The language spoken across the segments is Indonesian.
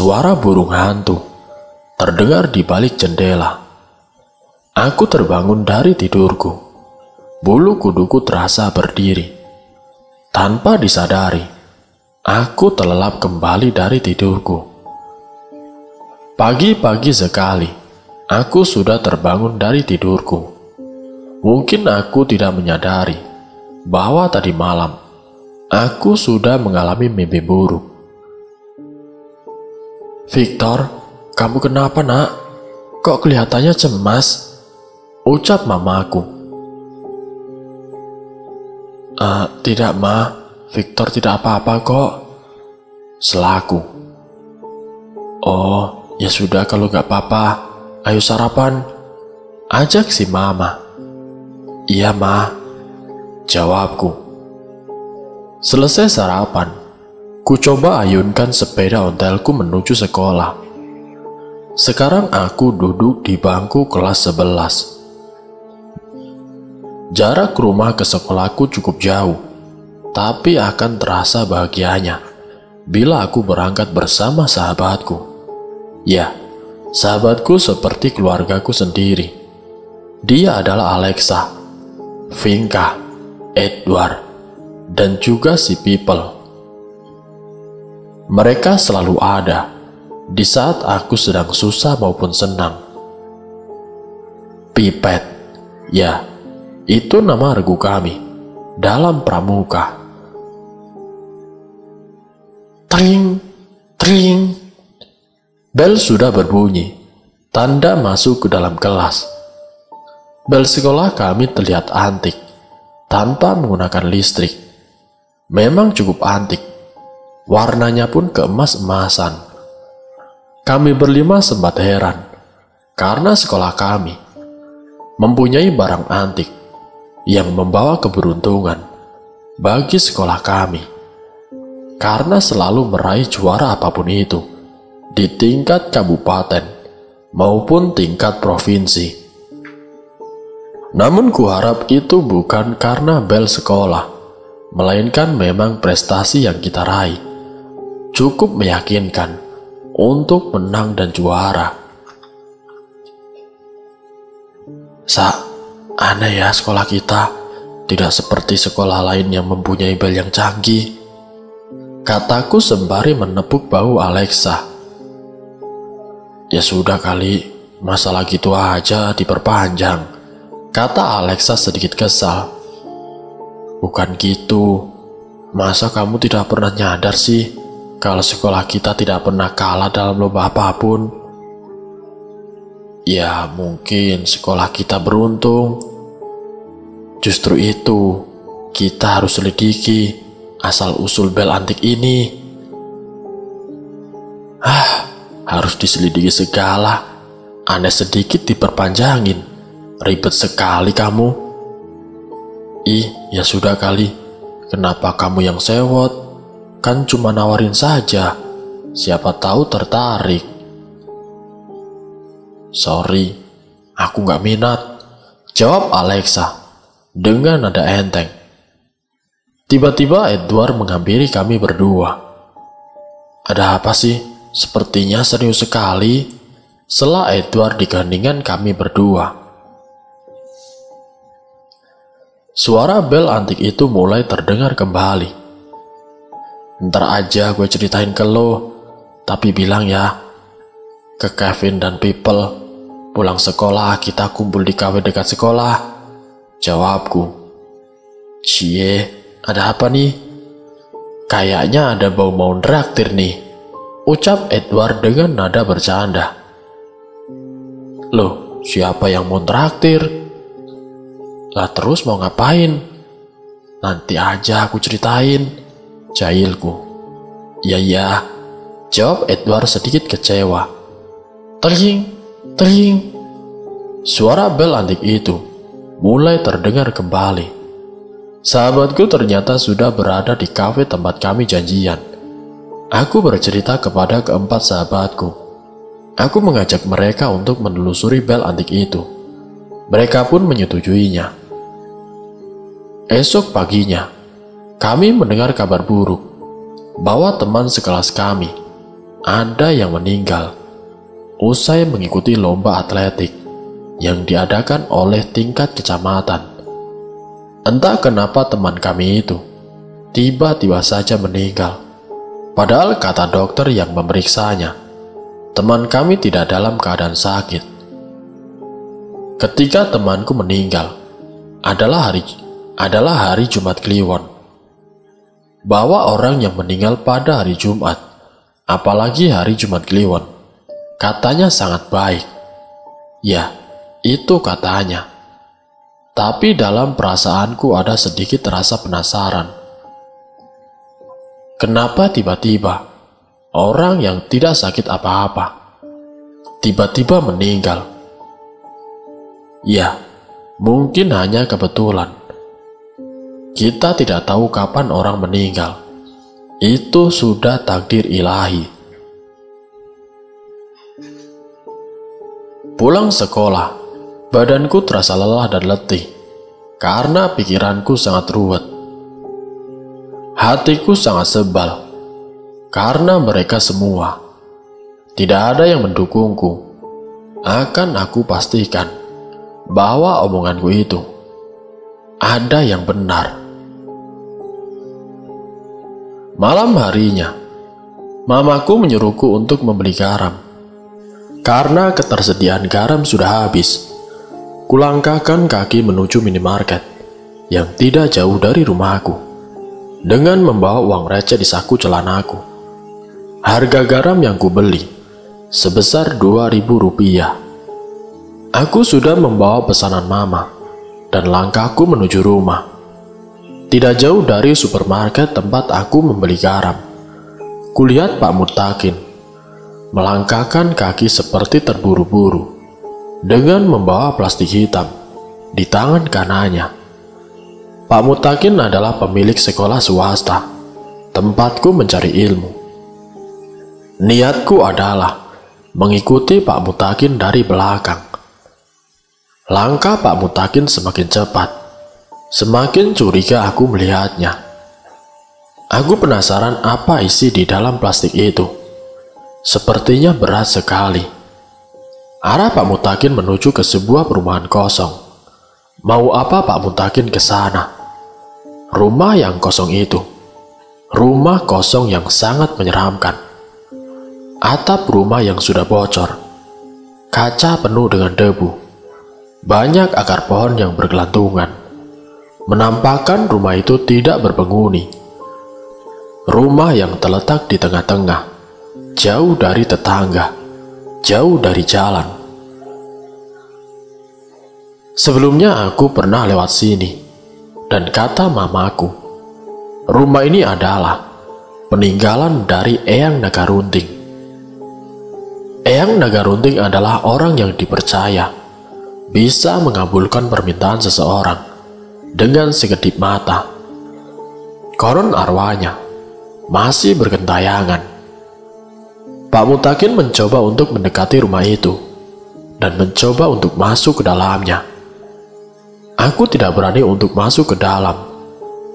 Suara burung hantu terdengar di balik jendela. Aku terbangun dari tidurku. Bulu kuduku terasa berdiri. Tanpa disadari, aku terlelap kembali dari tidurku. Pagi-pagi sekali, aku sudah terbangun dari tidurku. Mungkin aku tidak menyadari bahwa tadi malam aku sudah mengalami mimpi buruk. "Victor, kamu kenapa nak? Kok kelihatannya cemas?" ucap mamaku. Tidak ma, Victor tidak apa-apa kok," selaku. "Oh, ya sudah kalau gak apa-apa, ayo sarapan," ajak si mama. "Iya ma," jawabku. Selesai sarapan, ku coba ayunkan sepeda ontelku menuju sekolah. Sekarang aku duduk di bangku kelas 11. Jarak rumah ke sekolahku cukup jauh, tapi akan terasa bahagianya bila aku berangkat bersama sahabatku. Ya, sahabatku seperti keluargaku sendiri. Dia adalah Alexa, Vinka, Edward, dan juga si People. Mereka selalu ada di saat aku sedang susah maupun senang. Pipet, ya, itu nama regu kami dalam pramuka. Tring, tring. Bel sudah berbunyi, tanda masuk ke dalam kelas. Bel sekolah kami terlihat antik, tanpa menggunakan listrik. Memang cukup antik, warnanya pun keemas-emasan. Kami berlima sempat heran, karena sekolah kami mempunyai barang antik yang membawa keberuntungan bagi sekolah kami, karena selalu meraih juara apapun itu di tingkat kabupaten maupun tingkat provinsi. Namun kuharap itu bukan karena bel sekolah, melainkan memang prestasi yang kita raih cukup meyakinkan untuk menang dan juara. Aneh ya sekolah kita, tidak seperti sekolah lain yang mempunyai bel yang canggih, kataku sembari menepuk bahu Alexa. Ya sudah kali, masalah gitu aja diperpanjang, kata Alexa sedikit kesal. Bukan gitu, masa kamu tidak pernah nyadar sih kalau sekolah kita tidak pernah kalah dalam lomba apapun? Ya mungkin sekolah kita beruntung. Justru itu kita harus selidiki asal-usul bel antik ini. Harus diselidiki segala. Aneh sedikit diperpanjangin. Ribet sekali kamu. Ya sudah kali. Kenapa kamu yang sewot? Kan cuma nawarin saja. Siapa tahu tertarik. Sorry, aku gak minat, jawab Alexa dengan nada enteng. Tiba-tiba Edward menghampiri kami berdua. Ada apa sih? Sepertinya serius sekali, sela Edward di keheningan kami berdua. Suara bel antik itu mulai terdengar kembali. Ntar aja gue ceritain ke lo, tapi bilang ya ke Kevin dan People, pulang sekolah kita kumpul di kafe dekat sekolah, jawabku. Cie, ada apa nih? Kayaknya ada bau mau nraktir nih, ucap Edward dengan nada bercanda. Loh, siapa yang mau nraktir? Lah terus mau ngapain? Nanti aja aku ceritain, jahilku. Ya, jawab Edward sedikit kecewa. Tering, tering. Suara bel antik itu mulai terdengar kembali. Sahabatku ternyata sudah berada di kafe tempat kami janjian. Aku bercerita kepada keempat sahabatku. Aku mengajak mereka untuk menelusuri bel antik itu. Mereka pun menyetujuinya. Esok paginya, kami mendengar kabar buruk bahwa teman sekelas kami, ada yang meninggal usai mengikuti lomba atletik yang diadakan oleh tingkat kecamatan. Entah kenapa teman kami itu tiba-tiba saja meninggal. Padahal kata dokter yang memeriksanya, teman kami tidak dalam keadaan sakit. Ketika temanku meninggal adalah hari Jumat Kliwon. Bahwa orang yang meninggal pada hari Jumat, apalagi hari Jumat Kliwon, katanya sangat baik. Ya, itu katanya. Tapi dalam perasaanku ada sedikit rasa penasaran. Kenapa tiba-tiba orang yang tidak sakit apa-apa tiba-tiba meninggal? Ya, mungkin hanya kebetulan. Kita tidak tahu kapan orang meninggal. Itu sudah takdir ilahi. Pulang sekolah, badanku terasa lelah dan letih karena pikiranku sangat ruwet. Hatiku sangat sebal karena mereka semua tidak ada yang mendukungku. Akan aku pastikan bahwa omonganku itu ada yang benar. Malam harinya, mamaku menyuruhku untuk membeli garam. Karena ketersediaan garam sudah habis, kulangkahkan kaki menuju minimarket yang tidak jauh dari rumahku dengan membawa uang receh di saku celanaku. Harga garam yang kubeli sebesar Rp2.000. Aku sudah membawa pesanan mama dan langkahku menuju rumah. Tidak jauh dari supermarket tempat aku membeli garam, kulihat Pak Mutakin melangkahkan kaki seperti terburu-buru dengan membawa plastik hitam di tangan kanannya. Pak Mutakin adalah pemilik sekolah swasta tempatku mencari ilmu. Niatku adalah mengikuti Pak Mutakin dari belakang. Langkah Pak Mutakin semakin cepat. Semakin curiga aku melihatnya. Aku penasaran apa isi di dalam plastik itu. Sepertinya berat sekali. Arah Pak Mutakin menuju ke sebuah perumahan kosong. Mau apa Pak Mutakin ke sana? Rumah yang kosong itu. Rumah kosong yang sangat menyeramkan. Atap rumah yang sudah bocor. Kaca penuh dengan debu. Banyak akar pohon yang bergelantungan menampakkan rumah itu tidak berpenghuni. Rumah yang terletak di tengah-tengah, jauh dari tetangga, jauh dari jalan. Sebelumnya aku pernah lewat sini, dan kata mamaku, rumah ini adalah peninggalan dari Eyang Nagarunting. Eyang Nagarunting adalah orang yang dipercaya bisa mengabulkan permintaan seseorang dengan sekedip mata. Konon arwahnya masih bergentayangan. Pak Mutakin mencoba untuk mendekati rumah itu dan mencoba untuk masuk ke dalamnya. Aku tidak berani untuk masuk ke dalam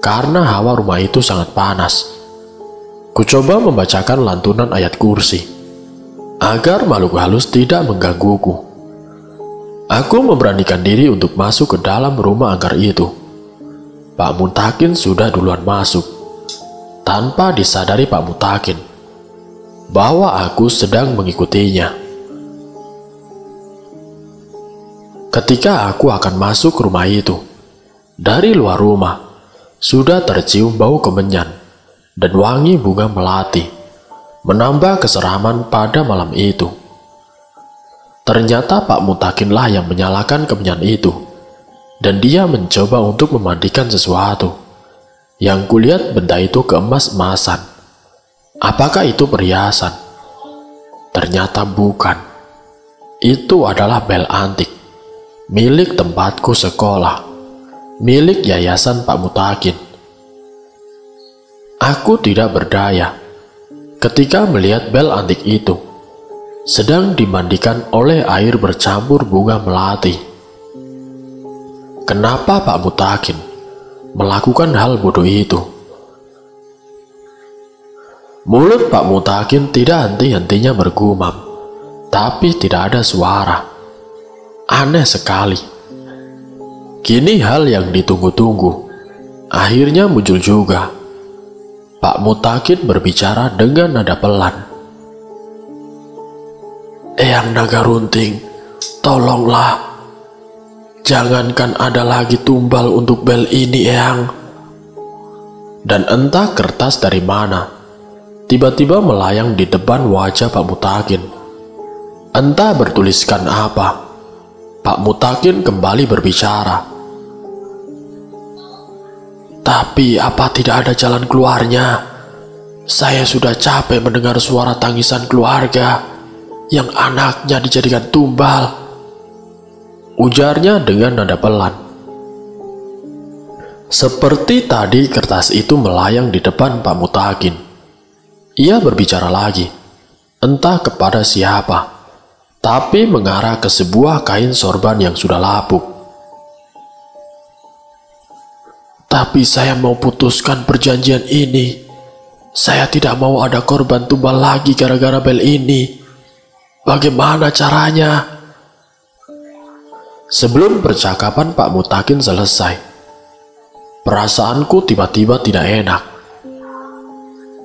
karena hawa rumah itu sangat panas. Kucoba membacakan lantunan ayat kursi agar makhluk halus tidak menggangguku. Aku memberanikan diri untuk masuk ke dalam rumah angker itu. Pak Mutakin sudah duluan masuk, tanpa disadari Pak Mutakin bahwa aku sedang mengikutinya. Ketika aku akan masuk ke rumah itu, dari luar rumah sudah tercium bau kemenyan dan wangi bunga melati, menambah keseraman pada malam itu. Ternyata Pak Mutakinlah yang menyalakan kemenyan itu, dan dia mencoba untuk memandikan sesuatu. Yang kulihat benda itu keemas-emasan. Apakah itu perhiasan? Ternyata bukan. Itu adalah bel antik, milik tempatku sekolah, milik yayasan Pak Mutakin. Aku tidak berdaya ketika melihat bel antik itu sedang dimandikan oleh air bercampur bunga melati. Kenapa Pak Mutakin melakukan hal bodoh itu? Mulut Pak Mutakin tidak henti-hentinya bergumam, tapi tidak ada suara. Aneh sekali. Kini hal yang ditunggu-tunggu akhirnya muncul juga. Pak Mutakin berbicara dengan nada pelan. "Eyang Naga Runting, tolonglah. Jangankan ada lagi tumbal untuk bel ini, Eyang." Dan entah kertas dari mana tiba-tiba melayang di depan wajah Pak Mutakin. Entah bertuliskan apa. Pak Mutakin kembali berbicara. "Tapi apa tidak ada jalan keluarnya? Saya sudah capek mendengar suara tangisan keluarga yang anaknya dijadikan tumbal," ujarnya dengan nada pelan. Seperti tadi kertas itu melayang di depan Pak Mutakin. Ia berbicara lagi, entah kepada siapa, tapi mengarah ke sebuah kain sorban yang sudah lapuk. "Tapi saya mau putuskan perjanjian ini. Saya tidak mau ada korban tumbal lagi gara-gara bel ini. Bagaimana caranya?" Sebelum percakapan Pak Mutakin selesai, perasaanku tiba-tiba tidak enak.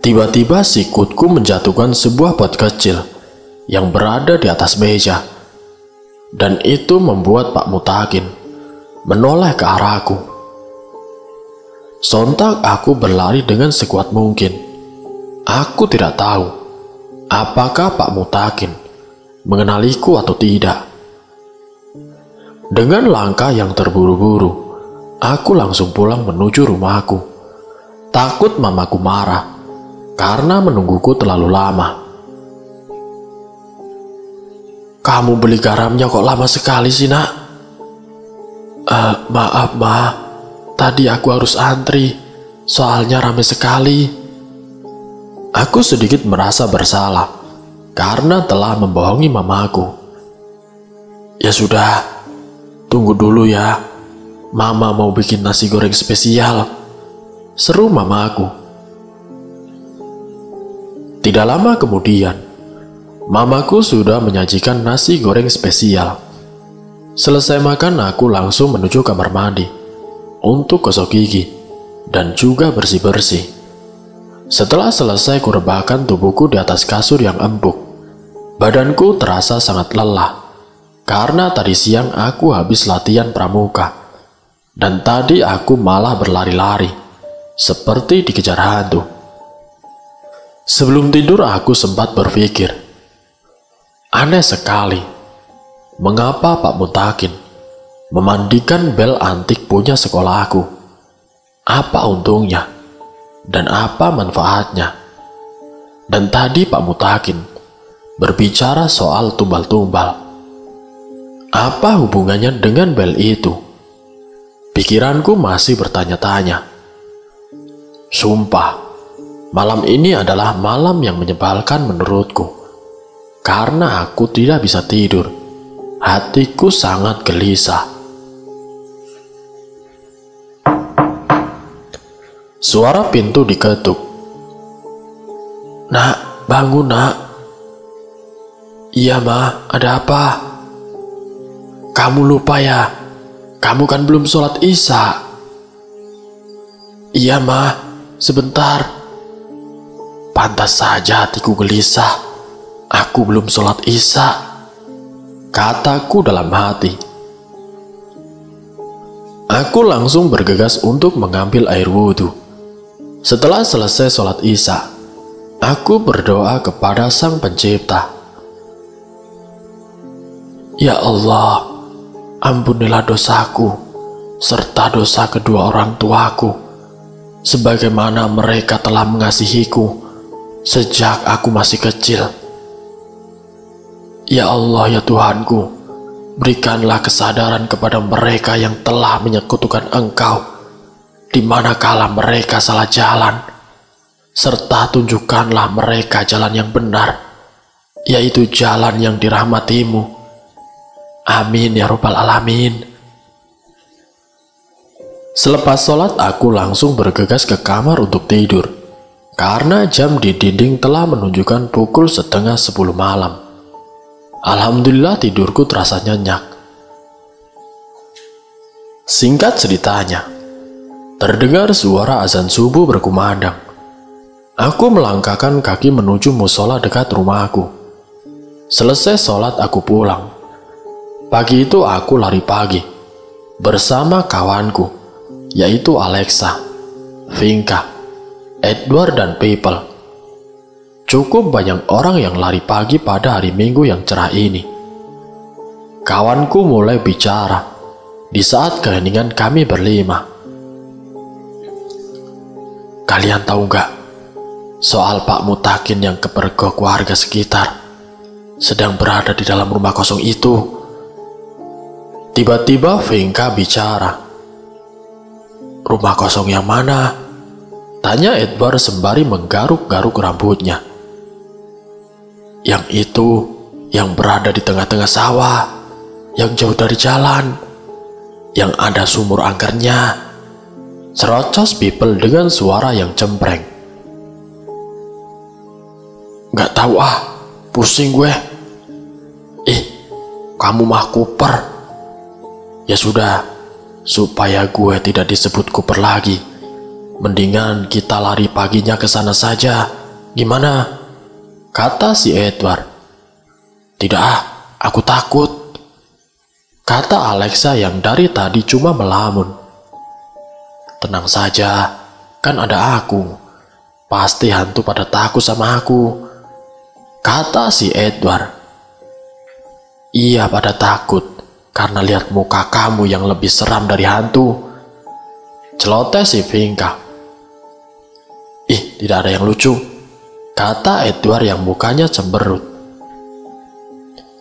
Tiba-tiba sikutku menjatuhkan sebuah pot kecil yang berada di atas meja, dan itu membuat Pak Mutakin menoleh ke arahku. Sontak aku berlari dengan sekuat mungkin. Aku tidak tahu apakah Pak Mutakin mengenaliku atau tidak. Dengan langkah yang terburu-buru, aku langsung pulang menuju rumahku. Takut mamaku marah karena menungguku terlalu lama. "Kamu beli garamnya kok lama sekali sih, Nak?" Maaf, Ma. Tadi aku harus antri, soalnya ramai sekali." Aku sedikit merasa bersalah karena telah membohongi mamaku. "Ya sudah, tunggu dulu ya. Mama mau bikin nasi goreng spesial," seru mamaku. Tidak lama kemudian, mamaku sudah menyajikan nasi goreng spesial. Selesai makan, aku langsung menuju kamar mandi untuk gosok gigi dan juga bersih-bersih. Setelah selesai kurebahkan tubuhku di atas kasur yang empuk. Badanku terasa sangat lelah karena tadi siang aku habis latihan pramuka, dan tadi aku malah berlari-lari seperti dikejar hantu. Sebelum tidur aku sempat berpikir, aneh sekali, mengapa Pak Mutakin memandikan bel antik punya sekolahku? Apa untungnya? Dan apa manfaatnya? Dan tadi Pak Mutakin berbicara soal tumbal-tumbal. Apa hubungannya dengan bel itu? Pikiranku masih bertanya-tanya. Sumpah, malam ini adalah malam yang menyebalkan menurutku. Karena aku tidak bisa tidur. Hatiku sangat gelisah. Suara pintu diketuk. "Nak, bangun, Nak." "Iya, Ma, ada apa?" "Kamu lupa ya? Kamu kan belum sholat Isya." "Iya, Ma, sebentar." Pantas saja hatiku gelisah. Aku belum sholat Isya, kataku dalam hati. Aku langsung bergegas untuk mengambil air wudhu. Setelah selesai sholat Isya, aku berdoa kepada Sang Pencipta. Ya Allah, ampunilah dosaku, serta dosa kedua orang tuaku, sebagaimana mereka telah mengasihiku sejak aku masih kecil. Ya Allah, ya Tuhanku, berikanlah kesadaran kepada mereka yang telah menyekutukan Engkau, di manakala mereka salah jalan, serta tunjukkanlah mereka jalan yang benar, yaitu jalan yang dirahmati-Mu. Amin ya Rabbal Alamin. Selepas sholat, aku langsung bergegas ke kamar untuk tidur. karena jam di dinding telah menunjukkan pukul 9:30 malam. Alhamdulillah tidurku terasa nyenyak. Singkat ceritanya, terdengar suara azan subuh berkumandang. Aku melangkahkan kaki menuju musola dekat rumahku. Selesai sholat aku pulang. Pagi itu aku lari pagi bersama kawanku, yaitu Alexa, Vinka, Edward, dan People. Cukup banyak orang yang lari pagi pada hari Minggu yang cerah ini. Kawanku mulai bicara di saat keheningan kami berlima. Kalian tahu nggak soal Pak Mutakin yang kepergok warga sekitar sedang berada di dalam rumah kosong itu? Tiba-tiba Vinka bicara. Rumah kosong yang mana? Tanya Edward sembari menggaruk-garuk rambutnya. Yang itu, yang berada di tengah-tengah sawah, yang jauh dari jalan, yang ada sumur angkernya. Serocos People dengan suara yang cempreng. Gak tahu pusing gue. Kamu mah kuper. Ya sudah, supaya gue tidak disebut kuper lagi, mendingan kita lari paginya ke sana saja. Gimana? Kata si Edward. Tidak aku takut. Kata Alexa yang dari tadi cuma melamun. Tenang saja, kan ada aku. Pasti hantu pada takut sama aku. Kata si Edward. Iya pada takut. Karena lihat muka kamu yang lebih seram dari hantu. Celoteh si Vinka. Tidak ada yang lucu, kata Edward yang mukanya cemberut.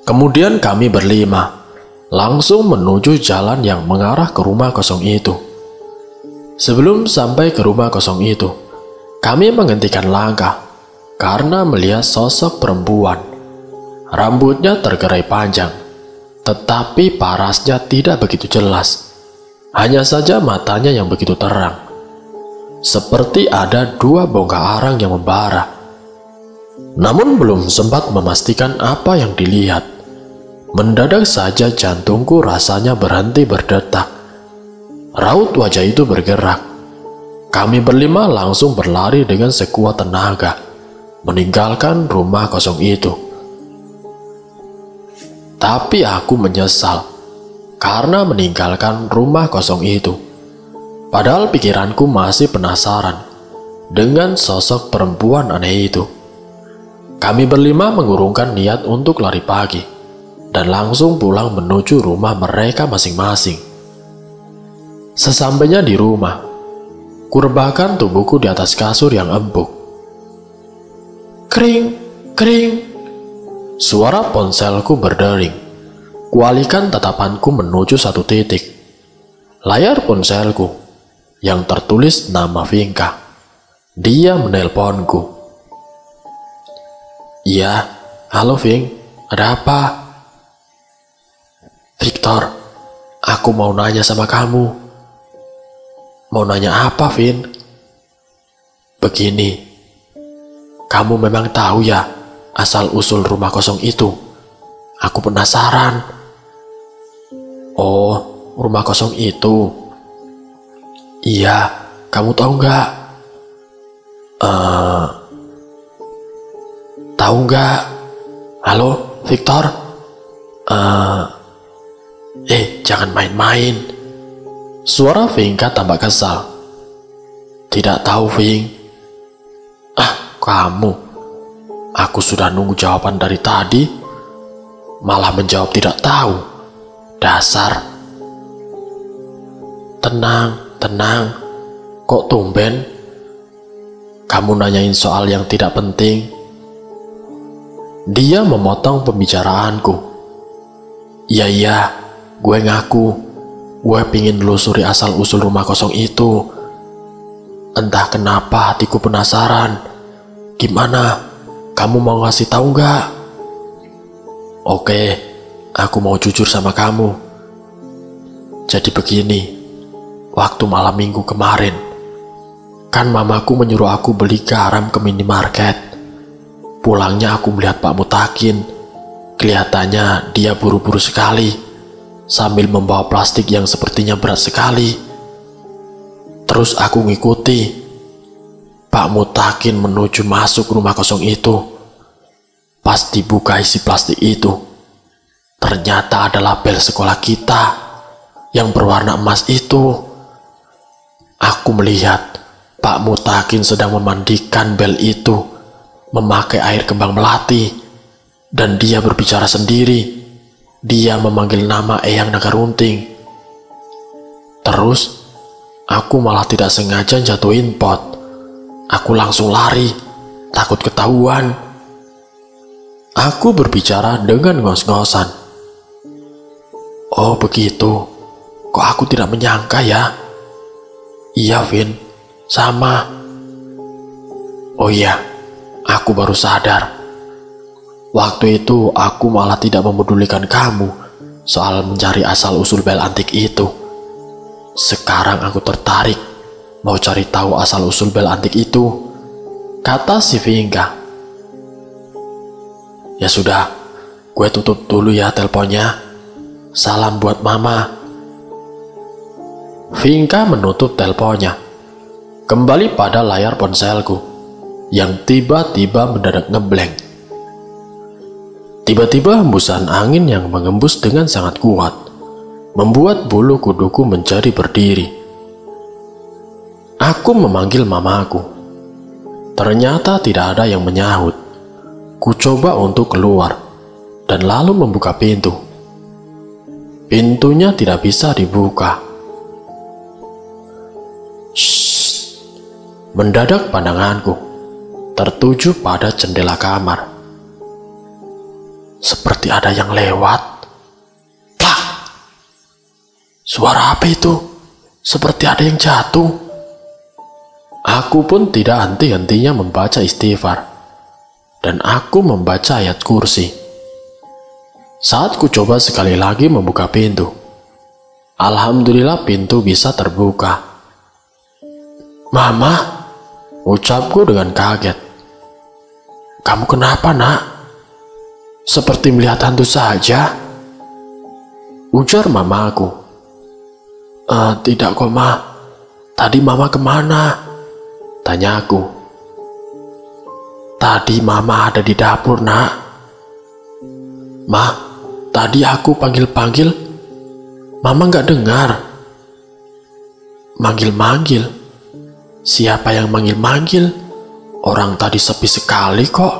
Kemudian kami berlima langsung menuju jalan yang mengarah ke rumah kosong itu. Sebelum sampai ke rumah kosong itu, kami menghentikan langkah karena melihat sosok perempuan. Rambutnya tergerai panjang, tetapi parasnya tidak begitu jelas. Hanya saja matanya yang begitu terang, seperti ada dua bongkah arang yang membara. Namun belum sempat memastikan apa yang dilihat, mendadak saja jantungku rasanya berhenti berdetak. Raut wajah itu bergerak. Kami berlima langsung berlari dengan sekuat tenaga, meninggalkan rumah kosong itu. Tapi aku menyesal karena meninggalkan rumah kosong itu. Padahal pikiranku masih penasaran dengan sosok perempuan aneh itu. Kami berlima mengurungkan niat untuk lari pagi dan langsung pulang menuju rumah mereka masing-masing. Sesampainya di rumah, kurebahkan tubuhku di atas kasur yang empuk. Kring, kring. Suara ponselku berdering. Kualihkan tatapanku menuju satu titik. Layar ponselku yang tertulis nama Vinka. Dia menelponku. Iya, halo Ving, ada apa? Victor, aku mau nanya sama kamu. Mau nanya apa, Vin? Begini, kamu memang tahu ya asal-usul rumah kosong itu? Aku penasaran. Oh, rumah kosong itu. Iya, kamu tahu nggak? Tahu nggak? Halo, Victor? Jangan main-main. Suara Vinka tambah kesal. Tidak tahu, Ving. Kamu. Aku sudah nunggu jawaban dari tadi, malah menjawab tidak tahu. Dasar. Tenang, tenang. Kok tumben? Kamu nanyain soal yang tidak penting. Dia memotong pembicaraanku. Iya, gue ngaku. Gue pingin telusuri asal-usul rumah kosong itu. Entah kenapa hatiku penasaran. Gimana? Kamu mau ngasih tahu nggak? Oke, aku mau jujur sama kamu. Jadi begini, waktu malam minggu kemarin, Kan mamaku menyuruh aku beli garam ke minimarket. Pulangnya aku melihat Pak Mutakin. Kelihatannya dia buru-buru sekali, sambil membawa plastik yang sepertinya berat sekali. Terus aku ngikuti. Pak Mutakin menuju masuk rumah kosong itu. Pas dibuka isi plastik itu, ternyata adalah bel sekolah kita yang berwarna emas itu. Aku melihat Pak Mutakin sedang memandikan bel itu memakai air kembang melati, dan dia berbicara sendiri. Dia memanggil nama Eyang Nagarunting. Terus aku malah tidak sengaja jatuhin pot. Aku langsung lari, takut ketahuan. Aku berbicara dengan ngos-ngosan. Oh begitu, kok aku tidak menyangka ya? Iya Vin, sama. Oh iya, aku baru sadar. Waktu itu aku malah tidak memedulikan kamu soal mencari asal-usul bel antik itu. Sekarang aku tertarik mau cari tahu asal-usul bel antik itu, kata si Vinka. Ya sudah, gue tutup dulu ya teleponnya. Salam buat mama. Vinka menutup teleponnya. Kembali pada layar ponselku yang tiba-tiba mendadak ngeblank. Tiba-tiba hembusan angin yang mengembus dengan sangat kuat membuat bulu kuduku menjadi berdiri. Aku memanggil mamaku. Ternyata tidak ada yang menyahut. Ku coba untuk keluar dan lalu membuka pintu. Pintunya tidak bisa dibuka. Shh. Mendadak pandanganku tertuju pada jendela kamar. Seperti ada yang lewat. Plak! Suara apa itu? Seperti ada yang jatuh. Aku pun tidak henti-hentinya membaca istighfar. Dan aku membaca ayat kursi. Saat ku coba sekali lagi membuka pintu, alhamdulillah pintu bisa terbuka. Mama, ucapku dengan kaget. Kamu kenapa nak? Seperti melihat hantu saja, ujar mamaku. Tidak kok ma, tadi mama kemana? Tanyaku. Tadi mama ada di dapur nak. Ma, tadi aku panggil-panggil, mama gak dengar. Manggil-manggil? Siapa yang manggil-manggil? Orang tadi sepi sekali kok.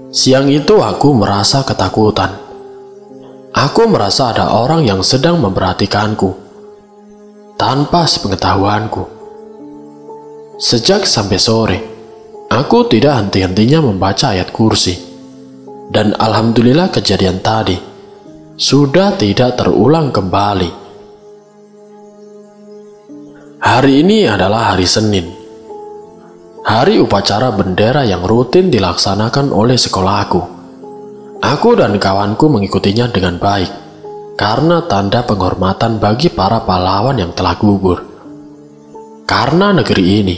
Siang itu aku merasa ketakutan. Aku merasa ada orang yang sedang memperhatikanku tanpa sepengetahuanku. Sejak sampai sore, aku tidak henti-hentinya membaca ayat kursi. Dan alhamdulillah kejadian tadi sudah tidak terulang kembali. Hari ini adalah hari Senin. Hari upacara bendera yang rutin dilaksanakan oleh sekolahku. Aku dan kawanku mengikutinya dengan baik, karena tanda penghormatan bagi para pahlawan yang telah gugur. Karena negeri ini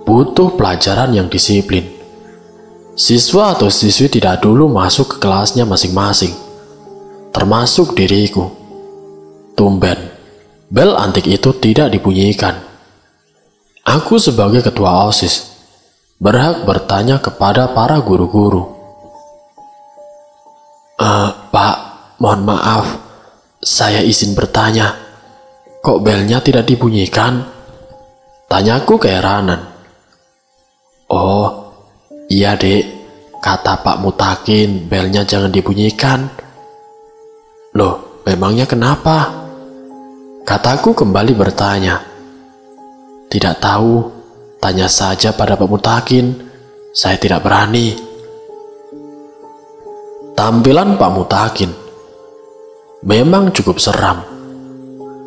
butuh pelajaran yang disiplin. Siswa atau siswi tidak dulu masuk ke kelasnya masing-masing, termasuk diriku. Tumben, bel antik itu tidak dibunyikan. Aku sebagai ketua OSIS berhak bertanya kepada para guru-guru. Pak, mohon maaf, saya izin bertanya, kok belnya tidak dibunyikan? Tanyaku keheranan. Oh, iya dek, kata Pak Mutakin belnya jangan dibunyikan. Loh, memangnya kenapa? Kataku kembali bertanya. Tidak tahu, tanya saja pada Pak Mutakin, saya tidak berani. Tampilan Pak Mutakin memang cukup seram,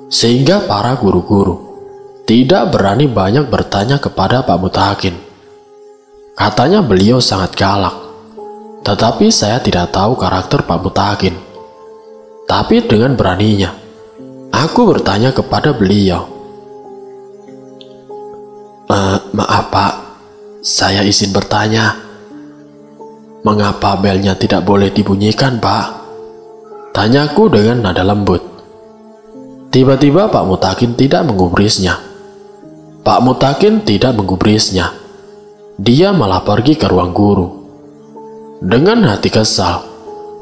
sehingga para guru-guru tidak berani banyak bertanya kepada Pak Mutakin. Katanya beliau sangat galak, tetapi saya tidak tahu karakter Pak Mutakin. Tapi dengan beraninya, aku bertanya kepada beliau. Maaf Pak, saya izin bertanya. Mengapa belnya tidak boleh dibunyikan Pak? Tanyaku dengan nada lembut. Tiba-tiba Pak Mutakin tidak menggubrisnya. Pak Mutakin tidak menggubrisnya. Dia malah pergi ke ruang guru. Dengan hati kesal,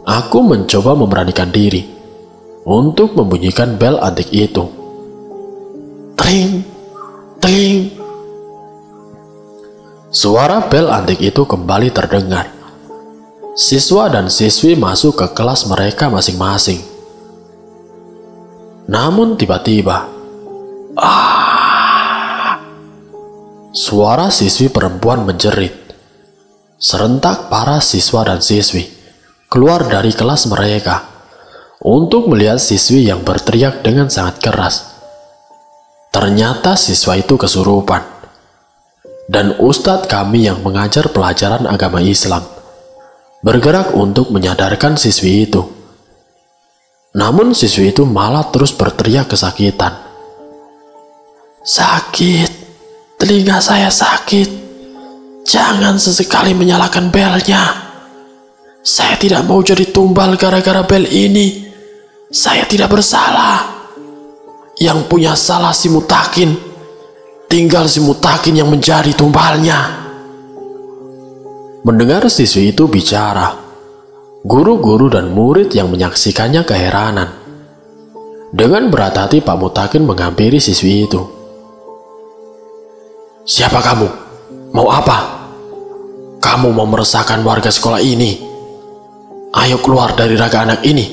aku mencoba memberanikan diri untuk membunyikan bel antik itu. Tring, tring. Suara bel antik itu kembali terdengar. Siswa dan siswi masuk ke kelas mereka masing-masing. Namun tiba-tiba, suara siswi perempuan menjerit. Serentak para siswa dan siswi keluar dari kelas mereka untuk melihat siswi yang berteriak dengan sangat keras. Ternyata siswa itu kesurupan. Dan ustadz kami yang mengajar pelajaran agama Islam bergerak untuk menyadarkan siswi itu. Namun siswi itu malah terus berteriak kesakitan. Sakit, telinga saya sakit. Jangan sesekali menyalakan belnya. Saya tidak mau jadi tumbal gara-gara bel ini. Saya tidak bersalah. Yang punya salah si Mutakin. Tinggal si Mutakin yang menjadi tumbalnya. Mendengar siswi itu bicara, guru-guru dan murid yang menyaksikannya keheranan. Dengan berat hati Pak Mutakin menghampiri siswi itu. Siapa kamu? Mau apa? Kamu mau meresahkan warga sekolah ini? Ayo keluar dari raga anak ini.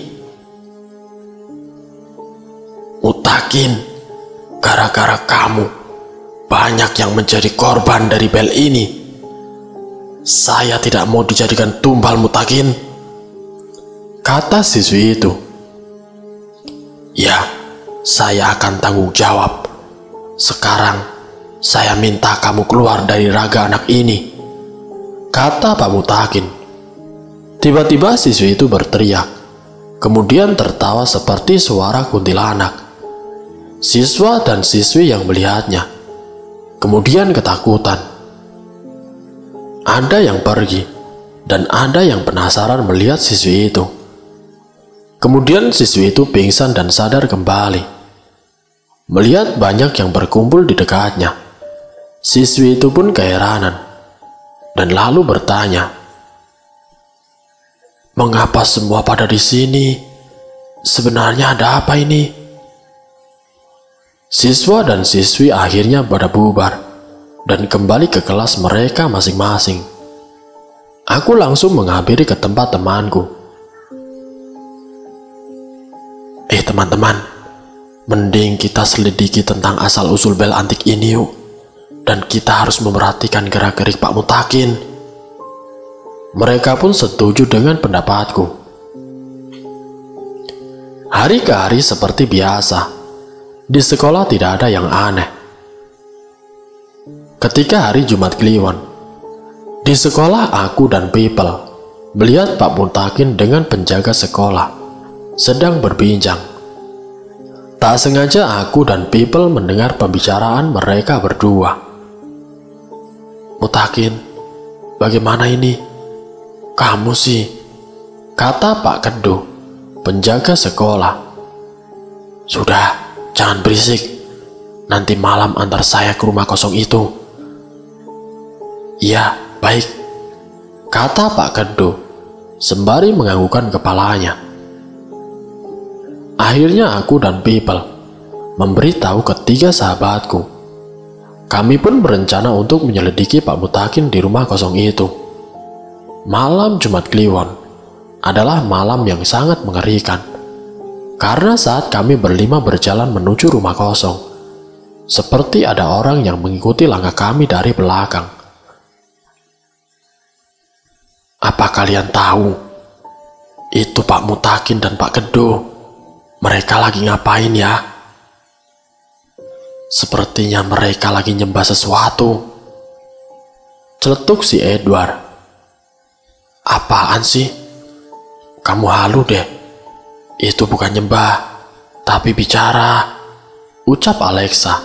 Mutakin, gara-gara kamu, banyak yang menjadi korban dari bel ini. Saya tidak mau dijadikan tumbal Mutakin, kata siswi itu. Ya, saya akan tanggung jawab. Sekarang, saya minta kamu keluar dari raga anak ini, kata Pak Mutakin. Tiba-tiba siswi itu berteriak, kemudian tertawa seperti suara kuntilanak. Siswa dan siswi yang melihatnya kemudian ketakutan. Ada yang pergi dan ada yang penasaran melihat siswi itu. Kemudian siswi itu pingsan dan sadar kembali. Melihat banyak yang berkumpul di dekatnya, siswi itu pun keheranan dan lalu bertanya, "Mengapa semua pada di sini? Sebenarnya ada apa ini?" Siswa dan siswi akhirnya pada bubar dan kembali ke kelas mereka masing-masing. Aku langsung menghampiri ke tempat temanku. Teman-teman, mending kita selidiki tentang asal-usul bel antik ini yuk. Dan kita harus memperhatikan gerak-gerik Pak Mutakin. Mereka pun setuju dengan pendapatku. Hari ke hari seperti biasa. Di sekolah tidak ada yang aneh. Ketika hari Jumat Kliwon, di sekolah aku dan People melihat Pak Mutakin dengan penjaga sekolah sedang berbincang. Tak sengaja aku dan People mendengar pembicaraan mereka berdua. Mutakin, bagaimana ini? Kamu sih, kata Pak Kedo, penjaga sekolah. Sudah, jangan berisik. Nanti malam antar saya ke rumah kosong itu. Iya, baik, kata Pak Kedo, sembari menganggukkan kepalanya. Akhirnya aku dan People memberitahu ketiga sahabatku. Kami pun berencana untuk menyelidiki Pak Mutakin di rumah kosong itu. Malam Jumat Kliwon adalah malam yang sangat mengerikan. Karena saat kami berlima berjalan menuju rumah kosong, seperti ada orang yang mengikuti langkah kami dari belakang. Apa kalian tahu? Itu Pak Mutakin dan Pak Kedo. Mereka lagi ngapain ya? Sepertinya mereka lagi nyembah sesuatu. Celetuk si Edward. Apaan sih? Kamu halu deh. Itu bukan nyembah, tapi bicara, ucap Alexa.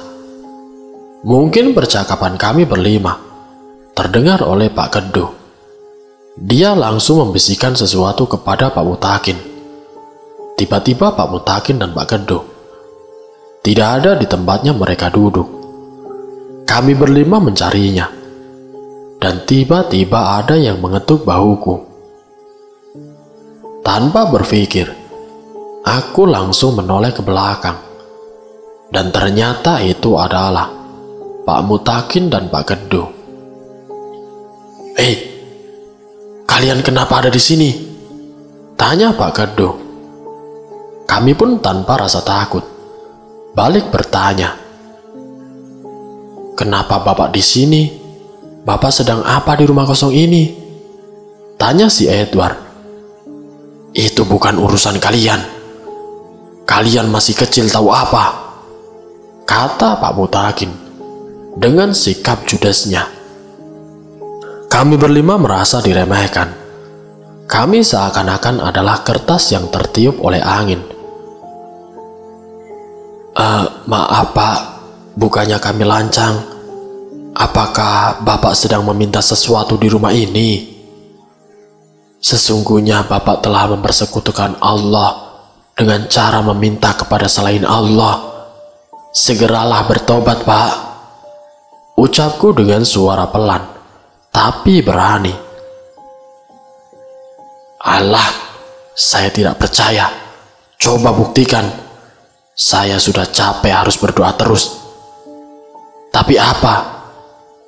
Mungkin percakapan kami berlima terdengar oleh Pak Kedo. Dia langsung membisikkan sesuatu kepada Pak Mutakin. Tiba-tiba Pak Mutakin dan Pak Kedo tidak ada di tempatnya mereka duduk. Kami berlima mencarinya, dan tiba-tiba ada yang mengetuk bahuku. Tanpa berpikir, aku langsung menoleh ke belakang, dan ternyata itu adalah Pak Mutakin dan Pak Kedo. "Hei, kalian kenapa ada di sini?" tanya Pak Kedo. Kami pun tanpa rasa takut balik bertanya, "Kenapa Bapak di sini? Bapak sedang apa di rumah kosong ini?" tanya si Edward. "Itu bukan urusan kalian. Kalian masih kecil tahu apa?" kata Pak Mutakin dengan sikap judesnya. Kami berlima merasa diremehkan. Kami seakan-akan adalah kertas yang tertiup oleh angin. Maaf Pak, bukannya kami lancang. Apakah Bapak sedang meminta sesuatu di rumah ini? Sesungguhnya Bapak telah mempersekutukan Allah dengan cara meminta kepada selain Allah. Segeralah bertobat Pak, ucapku dengan suara pelan tapi berani. "Alah, saya tidak percaya. Coba buktikan. Saya sudah capek harus berdoa terus. Tapi apa?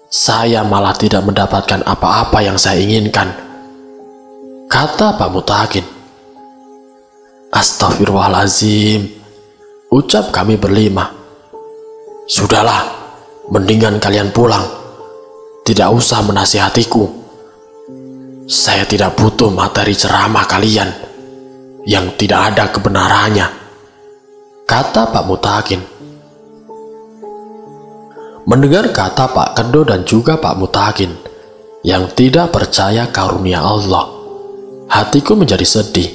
Saya malah tidak mendapatkan apa-apa yang saya inginkan," kata Pak Mutakin. "Astagfirullahaladzim," ucap kami berlima. "Sudahlah, mendingan kalian pulang. Tidak usah menasihatiku. Saya tidak butuh materi ceramah kalian yang tidak ada kebenarannya," kata Pak Mutakin. Mendengar kata Pak Kedo dan juga Pak Mutakin yang tidak percaya karunia Allah, hatiku menjadi sedih.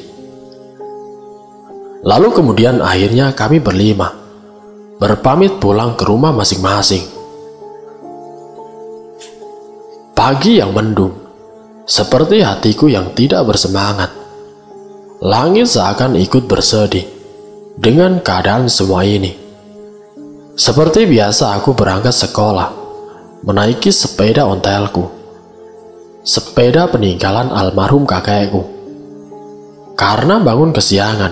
Lalu kemudian akhirnya kami berlima berpamit pulang ke rumah masing-masing. Pagi yang mendung, seperti hatiku yang tidak bersemangat. Langit seakan ikut bersedih dengan keadaan semua ini. Seperti biasa aku berangkat sekolah, menaiki sepeda ontelku. Sepeda peninggalan almarhum kakekku. Karena bangun kesiangan,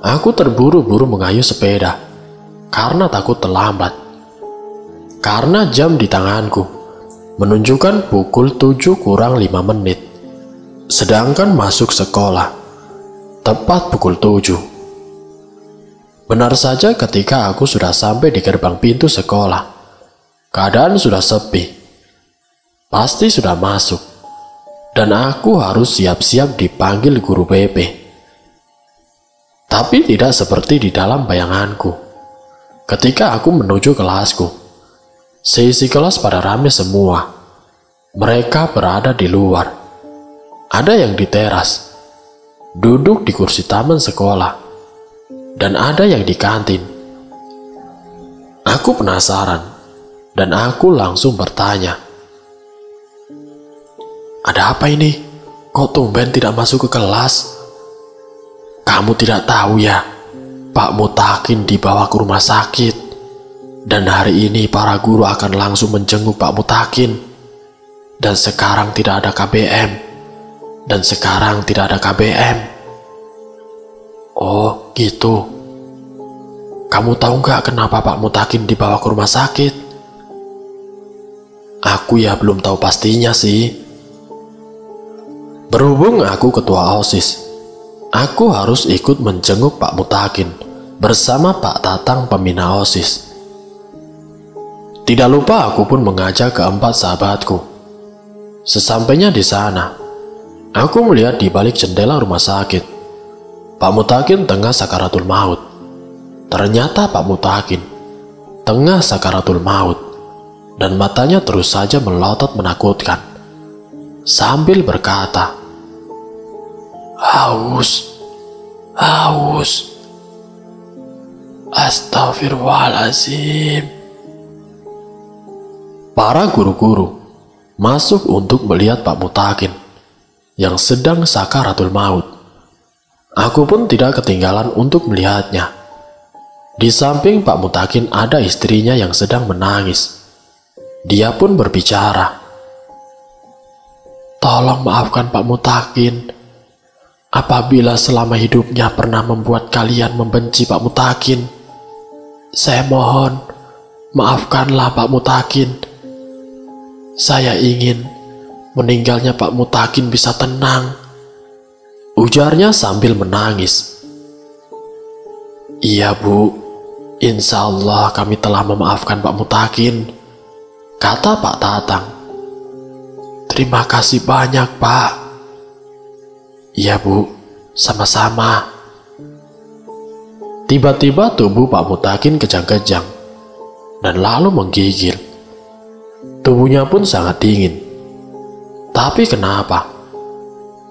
aku terburu-buru mengayuh sepeda karena takut terlambat. Karena jam di tanganku menunjukkan pukul 7 kurang 5 menit. Sedangkan masuk sekolah tepat pukul 7. Benar saja ketika aku sudah sampai di gerbang pintu sekolah, keadaan sudah sepi. Pasti sudah masuk. Dan aku harus siap-siap dipanggil guru BP. Tapi tidak seperti di dalam bayanganku. Ketika aku menuju kelasku, seisi kelas pada rame semua. Mereka berada di luar. Ada yang di teras, duduk di kursi taman sekolah, dan ada yang di kantin. Aku penasaran, dan aku langsung bertanya, "Ada apa ini? Kok tumben tidak masuk ke kelas?" "Kamu tidak tahu ya, Pak Mutakin dibawa ke rumah sakit. Dan hari ini para guru akan langsung menjenguk Pak Mutakin. Dan sekarang tidak ada KBM. Dan sekarang tidak ada KBM." "Oh gitu. Kamu tahu nggak kenapa Pak Mutakin dibawa ke rumah sakit?" "Aku ya belum tahu pastinya sih. Berhubung aku ketua OSIS, aku harus ikut menjenguk Pak Mutakin bersama Pak Tatang pembina OSIS. Tidak lupa aku pun mengajak keempat sahabatku. Sesampainya di sana, aku melihat di balik jendela rumah sakit Pak Mutakin tengah sakaratul maut. Ternyata Pak Mutakin tengah sakaratul maut, dan matanya terus saja melotot menakutkan sambil berkata, "Haus, haus. Astagfirullahaladzim." Para guru-guru masuk untuk melihat Pak Mutakin yang sedang sakaratul maut. Aku pun tidak ketinggalan untuk melihatnya. Di samping Pak Mutakin ada istrinya yang sedang menangis. Dia pun berbicara. "Tolong maafkan Pak Mutakin. Apabila selama hidupnya pernah membuat kalian membenci Pak Mutakin, saya mohon, maafkanlah Pak Mutakin. Saya ingin meninggalnya Pak Mutakin bisa tenang," ujarnya sambil menangis. "Iya Bu, insya Allah kami telah memaafkan Pak Mutakin," kata Pak Tatang. "Terima kasih banyak Pak." "Iya Bu, sama-sama." Tiba-tiba tubuh Pak Mutakin kejang-kejang dan lalu menggigil. Tubuhnya pun sangat dingin. Tapi kenapa?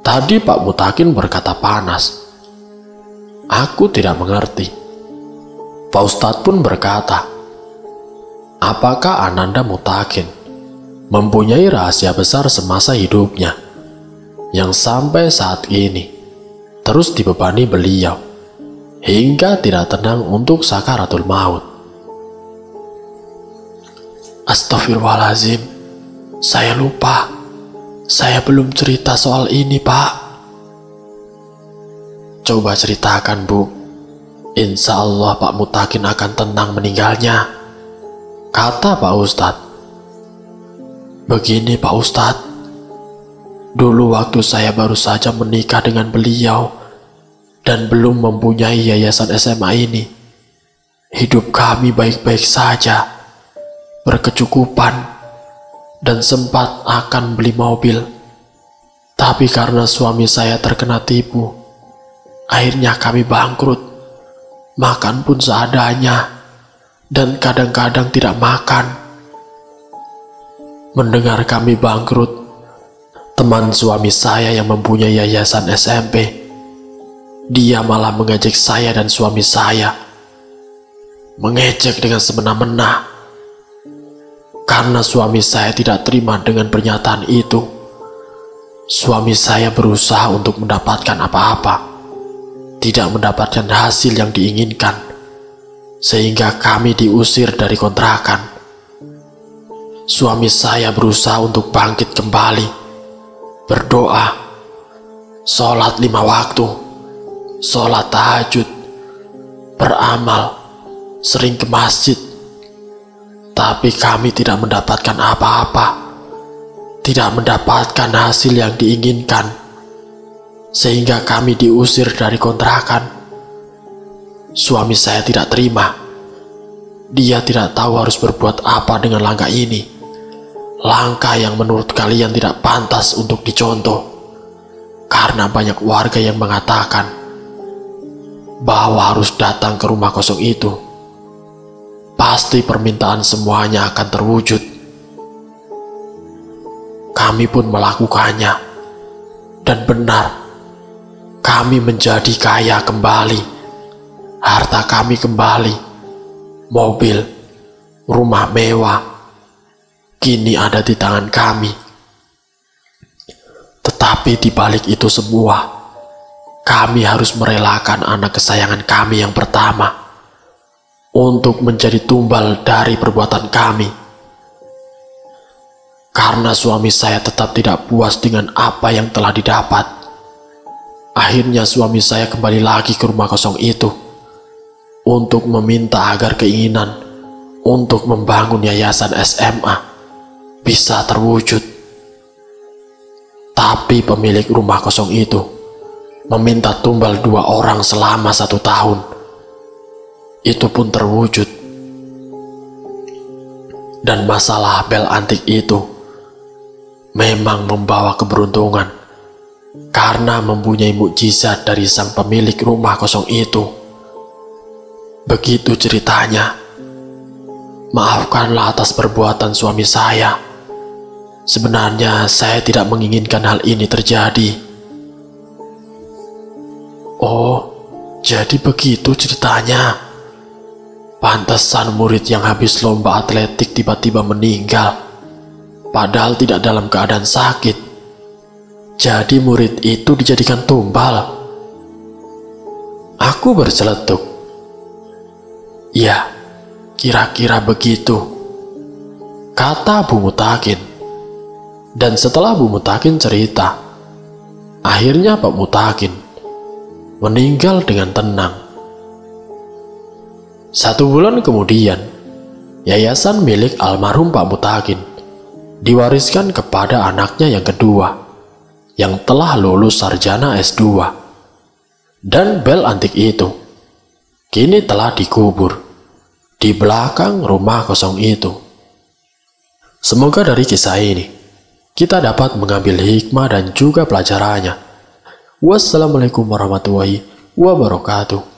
Tadi Pak Mutakin berkata panas. Aku tidak mengerti. Pak Ustadz pun berkata, apakah Ananda Mutakin mempunyai rahasia besar semasa hidupnya yang sampai saat ini terus dibebani beliau hingga tidak tenang untuk sakaratul maut? Astagfirullahaladzim, saya lupa. Saya belum cerita soal ini, Pak. Coba ceritakan, Bu. Insya Allah Pak Mutakin akan tenang meninggalnya, kata Pak Ustadz. Begini Pak Ustadz, dulu waktu saya baru saja menikah dengan beliau dan belum mempunyai yayasan SMA ini, hidup kami baik-baik saja, berkecukupan, dan sempat akan beli mobil. Tapi karena suami saya terkena tipu, akhirnya kami bangkrut. Makan pun seadanya, dan kadang-kadang tidak makan. Mendengar kami bangkrut, teman suami saya yang mempunyai yayasan SMP, dia malah mengejek saya dan suami saya. Mengejek dengan semena-mena. Karena suami saya tidak terima dengan pernyataan itu, suami saya berusaha untuk mendapatkan apa-apa, tidak mendapatkan hasil yang diinginkan, sehingga kami diusir dari kontrakan. Suami saya berusaha untuk bangkit kembali, berdoa, sholat 5 waktu, sholat tahajud, beramal, sering ke masjid. Tapi kami tidak mendapatkan apa-apa, tidak mendapatkan hasil yang diinginkan, sehingga kami diusir dari kontrakan. Suami saya tidak terima. Dia tidak tahu harus berbuat apa dengan langkah ini. Langkah yang menurut kalian tidak pantas untuk dicontoh, karena banyak warga yang mengatakan bahwa harus datang ke rumah kosong itu. Pasti permintaan semuanya akan terwujud. Kami pun melakukannya. Dan benar, kami menjadi kaya kembali. Harta kami kembali. Mobil, rumah mewah, kini ada di tangan kami. Tetapi di balik itu semua, kami harus merelakan anak kesayangan kami yang pertama untuk menjadi tumbal dari perbuatan kami. Karena suami saya tetap tidak puas dengan apa yang telah didapat, akhirnya suami saya kembali lagi ke rumah kosong itu untuk meminta agar keinginan untuk membangun yayasan SMA bisa terwujud. Tapi pemilik rumah kosong itu meminta tumbal 2 orang selama 1 tahun. Itu pun terwujud. Dan masalah bel antik itu memang membawa keberuntungan karena mempunyai mukjizat dari sang pemilik rumah kosong itu. Begitu ceritanya. Maafkanlah atas perbuatan suami saya. Sebenarnya saya tidak menginginkan hal ini terjadi. Oh, jadi begitu ceritanya. Pantesan murid yang habis lomba atletik tiba-tiba meninggal. padahal tidak dalam keadaan sakit. Jadi murid itu dijadikan tumbal. Aku berseletuk. Ya, kira-kira begitu, kata Bu Mutakin. Dan setelah Bu Mutakin cerita, akhirnya Pak Mutakin meninggal dengan tenang. 1 bulan kemudian, yayasan milik almarhum Pak Mutakin diwariskan kepada anaknya yang kedua, yang telah lulus sarjana S2. Dan bel antik itu kini telah dikubur di belakang rumah kosong itu. Semoga dari kisah ini kita dapat mengambil hikmah dan juga pelajarannya. Wassalamualaikum warahmatullahi wabarakatuh.